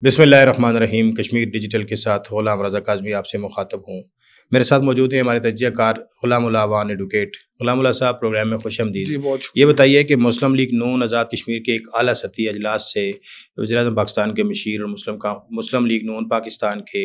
बिस्मिल्लाहिर्रहमानिर्रहीम। कश्मीर डिजिटल के साथ ग़ुलाम रज़ा काज़मी आपसे मुखातब हूँ। मेरे साथ मौजूद हैं हमारे तजज़ियाकार ग़ुलामुल्लाह अवान एडवोकेट। ग़ुलामुल्लाह साहब, प्रोग्राम में खुशामदीद। जी, बहुत ये शुक्रिया। बताइए कि मुस्लिम लीग नून आज़ाद कश्मीर के एक आला सतही अजलास से वज़ीर-ए-आज़म पाकिस्तान के मशीर और मुस्लिम लीग नून पाकिस्तान के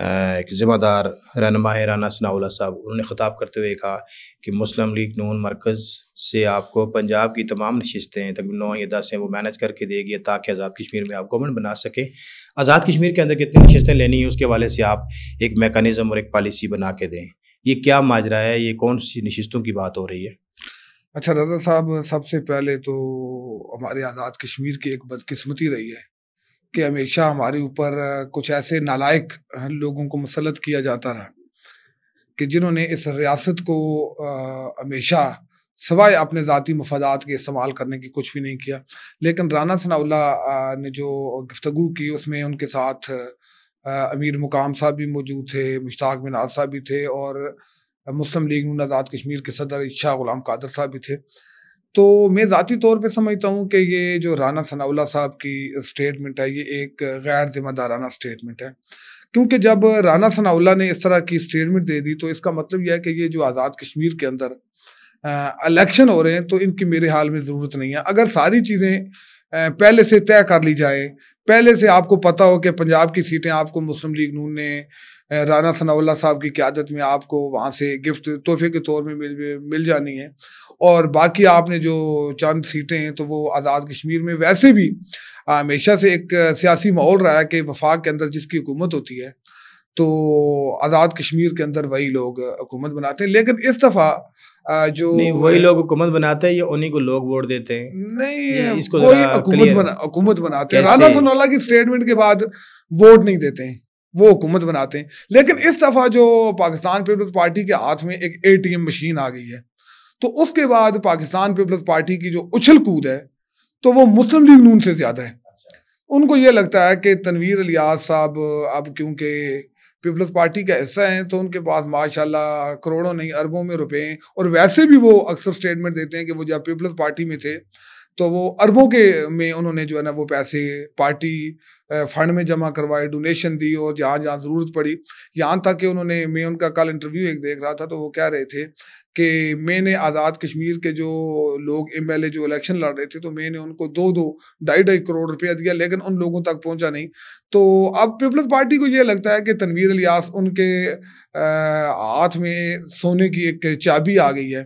एक ज़िम्मेदार रहनुमा है राना सनाउल्लाह साहब, उन्होंने ख़िताब करते हुए कहा कि मुस्लिम लीग नून मरकज़ से आपको पंजाब की तमाम नशिस्तें तकरीबन 9 या 10 हैं वो मैनेज करके देगी ताकि आज़ाद कश्मीर में आप गवर्नमेंट बना सकें। आज़ाद कश्मीर के अंदर कितनी नशिस्तें लेनी है उसके हवाले से आप एक मैकेनिज़्म और एक पॉलिसी बना के दें। ये क्या माजरा है? ये कौन-सी नशिस्तों की बात हो रही है? अच्छा रज़ा साहब, सबसे पहले तो हमारे आज़ाद कश्मीर की एक बदकिस्मती रही है कि हमेशा हमारे ऊपर कुछ ऐसे नालायक लोगों को मुसल्लत किया जाता रहा कि जिन्होंने इस रियासत को हमेशा सिवाय अपने ज़ाती मफादात के इस्तेमाल करने की कुछ भी नहीं किया। लेकिन राना सनाउल्लाह ने जो गुफ्तगू की उसमें उनके साथ अमीर मुकाम साहब भी मौजूद थे, मुश्ताक मिनाज साहब भी थे और मुस्लिम लीग नून आज़ाद कश्मीर के सदर शाह गुलाम कादर साहब भी थे। तो मैं ज़ाती तौर पे समझता हूँ कि ये जो राना सनाउल्लाह साहब की स्टेटमेंट है, ये एक गैर ज़िम्मेदाराना स्टेटमेंट है। क्योंकि जब राना सनाउल्लाह ने इस तरह की स्टेटमेंट दे दी, तो इसका मतलब ये है कि ये जो आज़ाद कश्मीर के अंदर इलेक्शन हो रहे हैं, तो इनकी मेरे हाल में ज़रूरत नहीं है। अगर सारी चीज़ें पहले से तय कर ली जाए, पहले से आपको पता हो कि पंजाब की सीटें आपको मुस्लिम लीग नून ने राना सनाउल्लाह साहब की क़यादत में आपको वहाँ से गिफ्ट तोहफ़े के तौर में मिल जानी है और बाकी आपने जो चंद सीटें हैं, तो वो आज़ाद कश्मीर में वैसे भी हमेशा से एक सियासी माहौल रहा है कि वफाक के अंदर जिसकी हुकूमत होती है, तो आज़ाद कश्मीर के अंदर वही लोग हुकूमत बनाते हैं। लेकिन इस दफ़ा जो नहीं, वही लोग हुकूमत बनाते हैं या उन्हीं को लोग वोट देते हैं? नहीं, ये इसको वही ज़रा क्लियर हुकूमत बनाते हैं। राना कैसे? सनाउल्लाह की स्टेटमेंट के बाद वोट नहीं देते हैं, वो हुकूमत बनाते हैं। लेकिन इस दफ़ा जो पाकिस्तान पीपल्स पार्टी के हाथ में एक एटीएम मशीन आ गई है, तो उसके बाद पाकिस्तान पीपल्स पार्टी की जो उछल कूद है, तो वो मुस्लिम लीग नून से ज़्यादा है। उनको ये लगता है कि तनवीर इलियास साहब अब क्योंकि पीपल्स पार्टी का हिस्सा हैं, तो उनके पास माशाल्लाह करोड़ों नहीं अरबों में रुपए हैं और वैसे भी वो अक्सर स्टेटमेंट देते हैं कि वो जब पीपल्स पार्टी में थे, तो वो अरबों के में उन्होंने जो है ना वो पैसे पार्टी फंड में जमा करवाए, डोनेशन दी और जहाँ-जहाँ ज़रूरत पड़ी। यहाँ तक कि मैं उनका कल इंटरव्यू एक देख रहा था, तो वो कह रहे थे कि मैंने आज़ाद कश्मीर के जो लोग एमएलए जो इलेक्शन लड़ रहे थे, तो मैंने उनको 2-2 ढाई-ढाई करोड़ रुपया दिया, लेकिन उन लोगों तक पहुँचा नहीं। तो अब पीपल्स पार्टी को ये लगता है कि तनवीर इलियास उनके हाथ में सोने की एक चाबी आ गई है।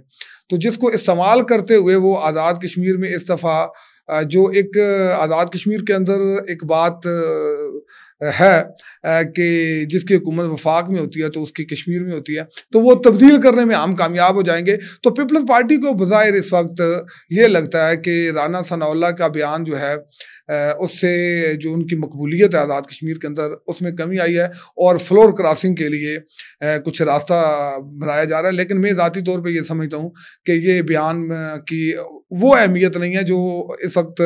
तो जिसको इस्तेमाल करते हुए वो आज़ाद कश्मीर में इस दफ़ा जो एक आज़ाद कश्मीर के अंदर एक बात है कि जिसकी हुकूमत वफाक में होती है, तो उसकी कश्मीर में होती है, तो वो तब्दील करने में हम कामयाब हो जाएंगे। तो पीपल्स पार्टी को बज़ाहिर इस वक्त ये लगता है कि राना सनाउल्लाह का बयान जो है उससे जो उनकी मकबूलियत है आज़ाद कश्मीर के अंदर, उसमें कमी आई है और फ्लोर क्रॉसिंग के लिए कुछ रास्ता बनाया जा रहा है। लेकिन मैं ज़ाती तौर पे ये समझता हूँ कि ये बयान की वो अहमियत नहीं है जो इस वक्त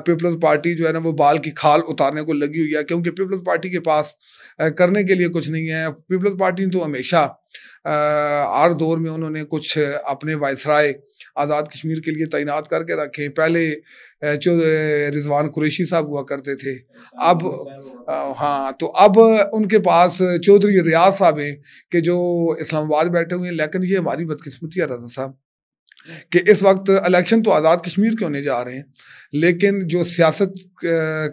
पीपल्स पार्टी जो है ना वो बाल की खाल उतारने को लगी हुई है, क्योंकि पीपल्स पार्टी के पास करने के लिए कुछ नहीं है। पीपल्स पार्टी तो हमेशा हर दौर में उन्होंने कुछ अपने वायसराय आज़ाद कश्मीर के लिए तैनात करके रखे। पहले जो रिजवान कुरैशी साहब हुआ करते थे, अब हाँ, तो अब उनके पास चौधरी रियाज साहब हैं कि जो इस्लामाबाद बैठे हुए हैं। लेकिन ये हमारी बदकिस्मती है रज़ा साहब कि इस वक्त इलेक्शन तो आज़ाद कश्मीर के होने जा रहे हैं, लेकिन जो सियासत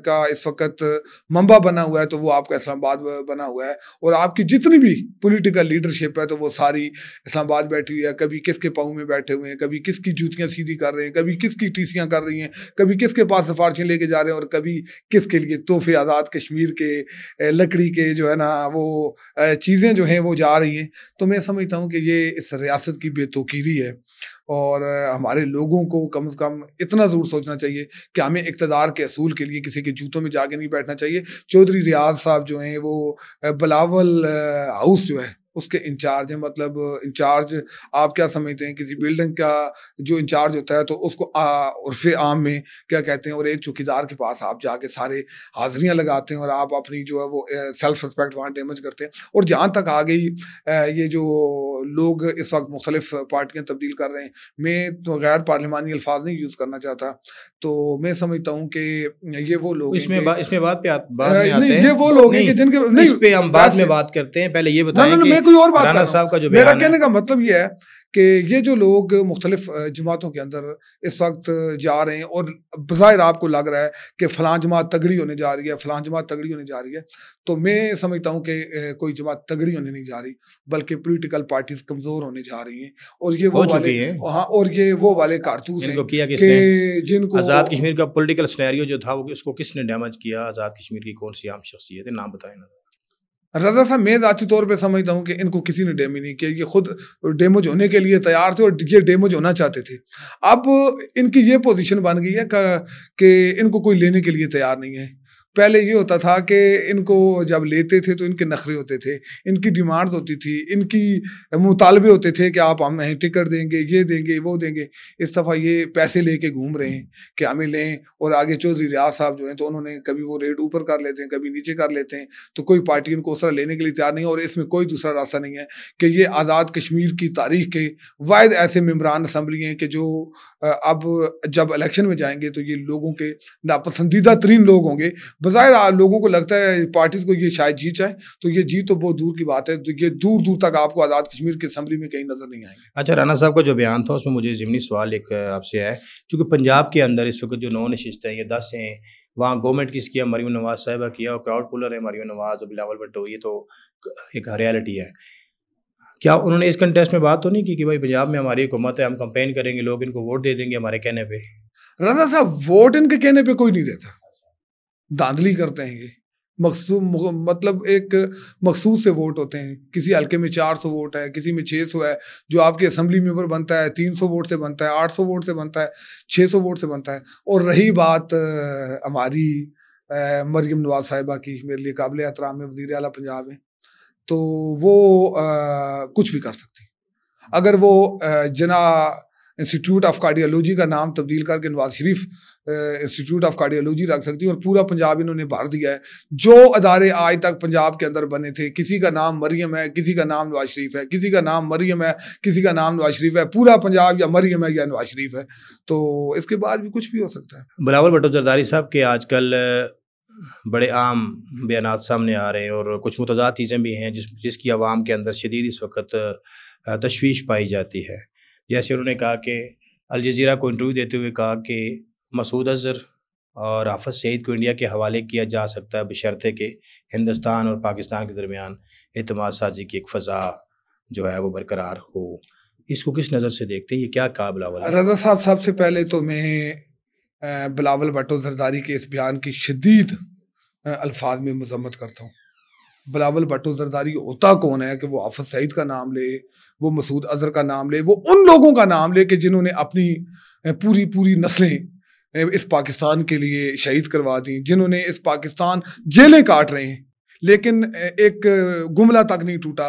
का इस वक्त मंबा बना हुआ है, तो वो आपका इस्लामाबाद बना हुआ है और आपकी जितनी भी पॉलिटिकल लीडरशिप है, तो वो सारी इस्लामाबाद बैठी हुई है। कभी किसके पाँव में बैठे हुए हैं, कभी किसकी जूतियाँ सीधी कर रहे हैं, कभी किसकी टीसियाँ कर रही हैं, कभी किसके पास सिफारिशें लेके जा रहे हैं और कभी किसके लिए तोहफे आज़ाद कश्मीर के लकड़ी के जो है ना वो चीज़ें जो हैं वो जा रही हैं। तो मैं समझता हूँ कि ये इस रियासत की बेतौकीरी है और हमारे लोगों को कम से कम इतना ज़रूर सोचना चाहिए कि हमें इक़्तिदार के असूल के लिए किसी के जूतों में जाके नहीं बैठना चाहिए। चौधरी रियाज साहब जो हैं वो बिलावल हाउस जो है उसके इंचार्ज हैं। मतलब इंचार्ज आप क्या समझते हैं, किसी बिल्डिंग का जो इंचार्ज होता है तो उसको उर्फ़े आम में क्या कहते हैं, और एक चौकीदार के पास आप जाके सारे हाज़िरियाँ लगाते हैं और आप अपनी जो है वो सेल्फ रिस्पेक्ट वहाँ डैमेज करते हैं। और जहाँ तक आ गई ये जो लोग इस वक्त मुख्तलिफ पार्टियाँ तब्दील कर रहे हैं, मैं तो गैर पार्लिमानी अल्फाज नहीं यूज़ करना चाहता, तो मैं समझता हूँ कि ये वो लोग हैं कि इसमें बात में आते नहीं, हैं। ये वो लोग हैं कि जिनके नहीं, इस पे हम बाद में वैसे बात करते हैं, पहले ये ना बताएं ना ना, कि मैं कोई और बात कर राना रहा साहब का जो हूँ। मेरा बयान है। कहने का मतलब ये है कि ये जो लोग मुख्तलिफ जमातों के अंदर इस वक्त जा रहे हैं और बज़ाहिर आपको लग रहा है कि फ़लाँ जमात तगड़ी होने जा रही है, फ़लाँ जमात तगड़ी होने जा रही है, तो मैं समझता हूँ कि कोई जमात तगड़ी होने नहीं जा रही, बल्कि पॉलिटिकल पार्टीज कमज़ोर होने जा रही हैं। और ये हो वो वाले, चुकी है। हाँ, और ये वो वाले कारतूस हैं इनको किया किसने? कि जिनको आज़ाद कश्मीर का पॉलिटिकल सिनेरियो जो था वो इसको किसने डैमेज किया? आज़ाद कश्मीर की कौन सी आम शख्सियत है, नाम बताएं ना। रज़ा साहब, मैं ज़ाती तौर पे समझता हूँ कि इनको किसी ने डैमेज नहीं किया, ये खुद डैमेज होने के लिए तैयार थे और ये डैमेज होना चाहते थे। अब इनकी ये पोजीशन बन गई है कि इनको कोई लेने के लिए तैयार नहीं है। पहले ये होता था कि इनको जब लेते थे तो इनके नखरे होते थे, इनकी डिमांड होती थी, इनकी मुतालबे होते थे कि आप हमें टिकट देंगे, ये देंगे, वो देंगे। इस दफ़ा ये पैसे लेके घूम रहे हैं कि हमें लें, और आगे चौधरी रियाज साहब जो हैं तो उन्होंने कभी वो रेट ऊपर कर लेते हैं, कभी नीचे कर लेते हैं, तो कोई पार्टी उनको उस तरह लेने के लिए तैयार नहीं है। और इसमें कोई दूसरा रास्ता नहीं है कि ये आज़ाद कश्मीर की तारीख के वाहिद ऐसे मेम्बरान असम्बली हैं कि जो अब जब इलेक्शन में जाएंगे तो ये लोगों के नापसंदीदा तरीन लोग होंगे। बज़ाहिर लोगों को लगता है पार्टीज को ये शायद जीत जाए, तो ये जीत तो बहुत दूर की बात है, तो ये दूर दूर तक आपको आज़ाद कश्मीर की असम्बली में कहीं नजर नहीं आएंगे। अच्छा, राना साहब का जो बयान था उसमें मुझे ज़िमनी सवाल एक आपसे है, क्योंकि पंजाब के अंदर इस वक्त जो 9 नशिस्त है, ये 10 हैं, वहाँ गवर्नमेंट किसकी है? मरीम नवाज साहिबा किया, और क्राउड पुलर है मरीम नवाज और बिलावल भुट्टो, ये तो एक रियलिटी है। क्या उन्होंने इस कंटेस्ट में बात तो नहीं की कि भाई पंजाब में हमारी हुकूमत है, हम कंपेन करेंगे, लोग इनको वोट दे देंगे हमारे कहने पे? रज़ा साहब, वोट इनके कहने पे कोई नहीं देता, धांधली करते हैं ये। मतलब एक मखसूस से वोट होते हैं, किसी हल्के में 400 वोट है, किसी में 600 है, जो आपके असम्बली मेंबर बनता है 300 वोट से बनता है, 800 वोट से बनता है, 600 वोट से बनता है। और रही बात हमारी मरीम नवाज साहिबा की, मेरे लिए काबिल एहतराम है, वज़ीर आला पंजाब है, तो वो कुछ भी कर सकती। अगर वो जना इंस्टीट्यूट ऑफ कार्डियोलॉजी का नाम तब्दील करके Nawaz Sharif institute of cardiology रख सकती है, और पूरा पंजाब इन्होंने भर दिया है। जो अदारे आज तक पंजाब के अंदर बने थे, किसी का नाम मरियम है, किसी का नाम नवाज शरीफ है, किसी का नाम मरियम है, किसी का नाम नवाज शरीफ है, पूरा पंजाब या मरियम है या नवाज शरीफ है, तो इसके बाद भी कुछ भी हो सकता है। बिलावल भुट्टो जरदारी साहब के आजकल बड़े आम बयानात सामने आ रहे हैं, और कुछ मुतज़ाद चीज़ें भी हैं जिसकी आवाम के अंदर शदीद इस वक्त तशवीश पाई जाती है। जैसे उन्होंने कहा कि अल जज़ीरा को इंटरव्यू देते हुए कहा कि मसूद अज़हर और हाफ़िज़ सईद को इंडिया के हवाले किया जा सकता है, बशर्ते कि हिंदुस्तान और पाकिस्तान के दरमियान एतमाद साझी की एक फ़ज़ा जो है वो बरकरार हो। इसको किस नज़र से देखते हैं, ये क्या कहा बिलावल? रज़ा साहब, सबसे पहले तो मैं बिलावल भुट्टो जरदारी के इस बयान की शदीद अल्फाज में मजम्मत करता हूँ। बिलावल भुट्टो जरदारी होता कौन है कि वो हाफ़िज़ सईद का नाम ले, वो मसूद अज़हर का नाम ले, वो उन लोगों का नाम ले कि जिन्होंने अपनी पूरी पूरी नस्लें इस पाकिस्तान के लिए शहीद करवा दी, जिन्होंने इस पाकिस्तान जेलें काट रहे हैं, लेकिन एक गुमला तक नहीं टूटा।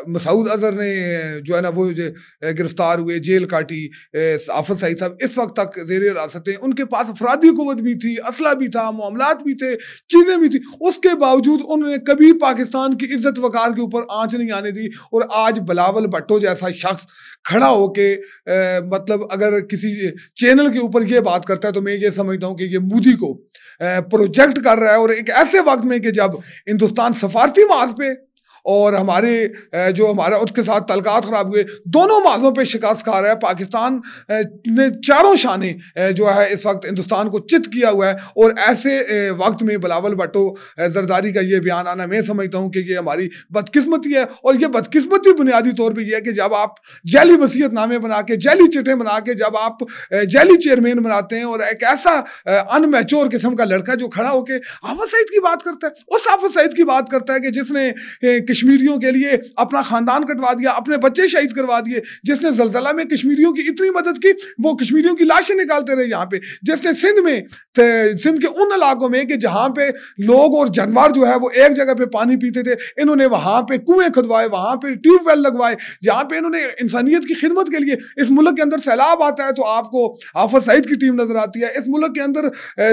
मसूद अज़हर ने जो है ना वो गिरफ्तार हुए, जेल काटी, हाफ़िज़ सईद साहब इस वक्त तक ज़ेर हिरासत हैं, उनके पास अफरादी क़ुव्वत भी थी, असला भी था, मामलात भी थे, चीज़ें भी थी, उसके बावजूद उन्होंने कभी पाकिस्तान की इज़्ज़त वक़ार के ऊपर आँच नहीं आने दी। और आज बिलावल भुट्टो जैसा शख्स खड़ा होके मतलब अगर किसी चैनल के ऊपर ये बात करता है, तो मैं ये समझता हूँ कि ये मोदी को प्रोजेक्ट कर रहा है, और एक ऐसे वक्त में कि जब हिंदुस्तान सफारती मार्ग पे और हमारे जो हमारा उसके साथ तल्कात ख़राब हुए, दोनों मार्गों पे शिकस्त खा रहा है। पाकिस्तान ने चारों शाने जो है इस वक्त हिंदुस्तान को चित किया हुआ है, और ऐसे वक्त में बिलावल भुट्टो जरदारी का ये बयान आना, मैं समझता हूँ कि ये हमारी बदकिस्मती है। और ये बदकिस्मती बुनियादी तौर पर यह है कि जब आप जैली वसीयतनामे बना के, जैली चिटें बना के, जब आप जैली चेयरमैन बनाते हैं, और एक ऐसा अनमैच्योर किस्म का लड़का जो खड़ा होकर हाफ़िज़ सईद की बात करता है, उस हाफ़िज़ सईद की बात करता है कि जिसने कश्मीरियों के लिए अपना खानदान कटवा दिया, अपने बच्चे शहीद करवा दिए, जिसने ज़लज़ला में कश्मीरियों की इतनी मदद की, वो कश्मीरियों की लाशें निकालते रहे यहाँ पे, जिसने सिंध के उन इलाकों में कि जहाँ पे लोग और जानवर जो है वो एक जगह पे पानी पीते थे, इन्होंने वहाँ पे कुएं खुदवाए, वहाँ पे ट्यूबवेल लगवाए, जहाँ पे इन्होंने इंसानियत की खिदमत के लिए। इस मुल्क के अंदर सैलाब आता है तो आपको आफत सईद की टीम नजर आती है, इस मुल्क के अंदर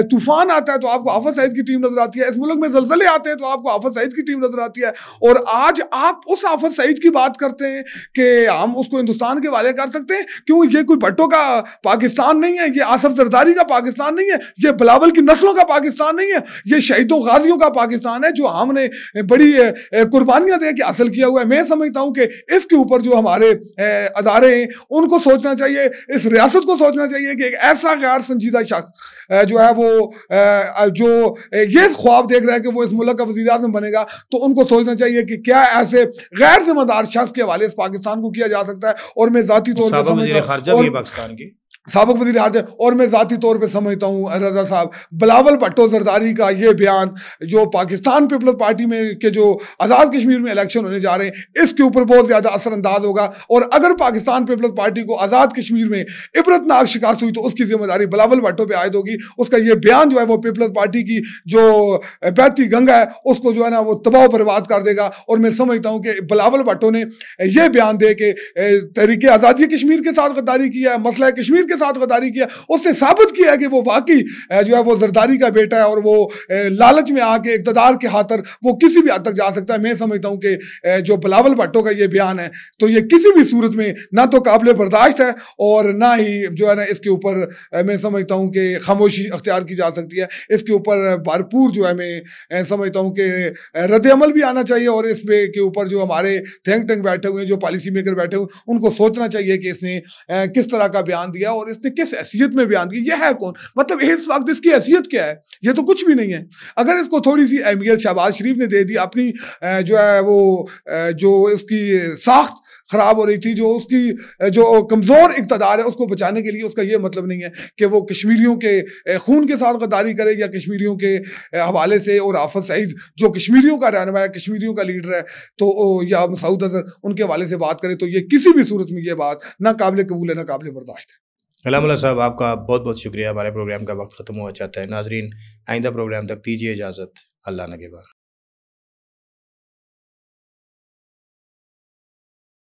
तूफान आता है तो आपको आफत सईद की टीम नजर आती है, इस मुल्क में ज़लज़ले आते हैं तो आपको आफत सईद की टीम नजर आती है। और आज आप उस आफत सईद की बात करते हैं कि हम उसको हिंदुस्तान के वाले कर सकते हैं, क्यों? ये कोई भट्टो का पाकिस्तान नहीं है, ये आसफ जरदारी का पाकिस्तान नहीं है, ये बिलावल की नस्लों का पाकिस्तान नहीं है, ये शहीदों गाजियों का पाकिस्तान है जो हमने बड़ी कुर्बानियां दे के हासिल किया हुआ है। मैं समझता हूं कि इसके ऊपर जो हमारे अदारे हैं उनको सोचना चाहिए, इस रियासत को सोचना चाहिए कि एक ऐसा गैर संजीदा शख्स जो है वो जो ये ख्वाब देख रहा है कि वो इस मुल्क का वज़ीर आज़म बनेगा, तो उनको सोचना चाहिए कि क्या ऐसे गैर जिम्मेदार शख्स के हवाले इस पाकिस्तान को किया जा सकता है। और मैं जाती तौर पर समझता हूँ पाकिस्तान की साबिक वज़ीर आज़म, और मैं ज़ाती तौर पे समझता हूँ रज़ा साहब, बिलावल भट्टो ज़रदारी का ये बयान जो पाकिस्तान पीपल्स पार्टी में के जो आज़ाद कश्मीर में इलेक्शन होने जा रहे हैं, इसके ऊपर बहुत ज़्यादा असरअंदाज होगा। और अगर पाकिस्तान पीपल्स पार्टी को आज़ाद कश्मीर में इबरतनाक शिकस्त हुई तो उसकी जिम्मेदारी बिलावल भट्टो पे आयद होगी। उसका ये बयान जो है वो पीपल्स पार्टी की जो बैती गंगा है उसको जो है ना वो तबाह बर्बाद कर देगा। और मैं समझता हूँ कि बिलावल भट्टो ने यह बयान दे के तहरीक आज़ादी कश्मीर के साथ गद्दारी किया है, मसला कश्मीर के साथ गद्दारी किया, उसने साबित किया है कि वो वाकई जो है वो जरदारी का बेटा है और वो लालच में आके इक़्तिदार के खातिर वो किसी भी हद तक जा सकता है। मैं समझता हूं कि जो बिलावल भट्टो का ये बयान है तो ये किसी भी सूरत में ना तो काबिल बर्दाश्त है और ना ही जो है ना इसके ऊपर मैं समझता हूं कि खामोशी अख्तियार की जा सकती है। इसके ऊपर भरपूर जो है मैं समझता हूं कि रद्द अमल भी आना चाहिए और इसमें के ऊपर जो हमारे थिंक टैंक बैठे हुए हैं, जो पॉलिसी मेकर बैठे हुए, उनको सोचना चाहिए कि इसने किस तरह का बयान दिया और इसने किस हैसियत में बयान दिया। यह है कौन, मतलब इस वक्त इसकी हैसियत क्या है? ये तो कुछ भी नहीं है। अगर इसको थोड़ी सी अहमियत शहबाज शरीफ ने दे दी, अपनी जो है वो जो इसकी साख्त खराब हो रही थी, जो उसकी जो कमज़ोर इक़्तिदार है उसको बचाने के लिए, उसका ये मतलब नहीं है कि वो कश्मीरियों के खून के साथ गद्दारी करे या कश्मीरियों के हवाले से। और आफत सईद जो कश्मीरियों का रहनुमा है, कश्मीरियों का लीडर है, तो या मसूद अजहर उनके हवाले से बात करे, तो ये किसी भी सूरत में ये बात ना काबिल कबूल है ना काबिल बर्दाश्त है। कलामुल्लाह साहब, आपका बहुत बहुत शुक्रिया। हमारे प्रोग्राम का वक्त ख़त्म हुआ चाहता है। नाजरीन, आइंदा प्रोग्राम तक दीजिए इजाज़त। अल्लाह नगहबान।